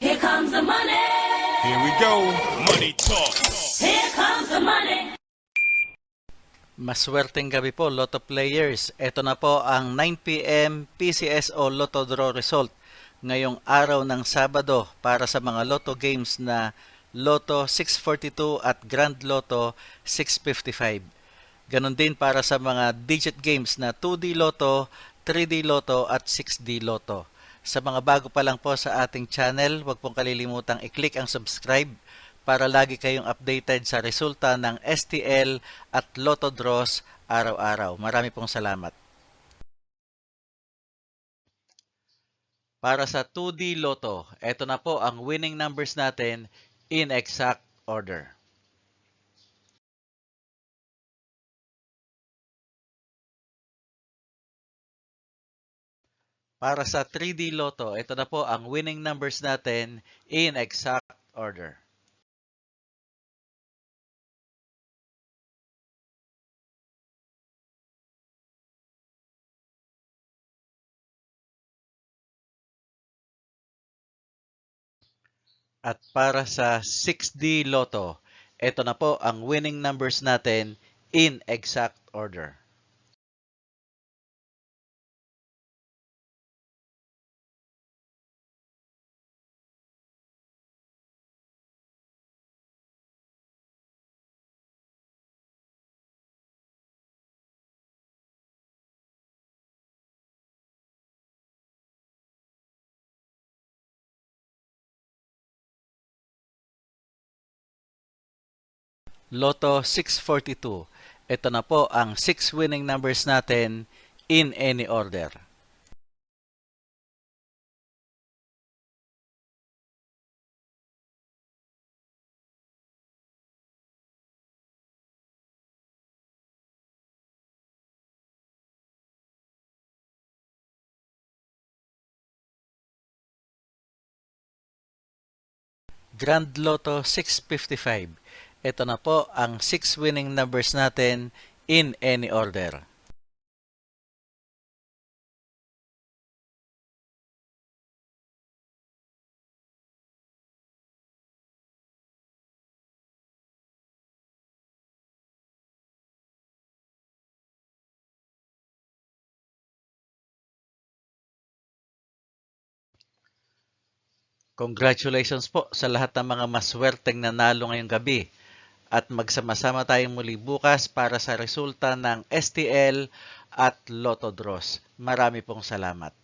Here comes the money. Here we go. Money talk. Here comes the money. Maswerteng gabi po, Lotto players. Ito na po ang 9 p.m. PCSO Lotto Draw result ngayong araw ng Sabado para sa mga Lotto games na Lotto 642 at Grand Lotto 655. Ganon din para sa mga digit games na 2D Lotto, 3D Lotto at 6D Lotto. Sa mga bago pa lang po sa ating channel, huwag pong kalilimutang i-click ang subscribe para lagi kayong updated sa resulta ng STL at Lotto Draws araw-araw. Marami pong salamat. Para sa 2D Lotto, ito na po ang winning numbers natin in exact order. Para sa 3D Lotto, ito na po ang winning numbers natin in exact order. At para sa 6D Lotto, ito na po ang winning numbers natin in exact order. Lotto 642. Ito na po ang 6 winning numbers natin in any order. Grand Lotto 655. Ito na po ang 6 winning numbers natin in any order. Congratulations po sa lahat ng mga maswerteng nanalo ngayong gabi. At magsama-sama tayong muli bukas para sa resulta ng STL at Lotto Draws. Marami pong salamat.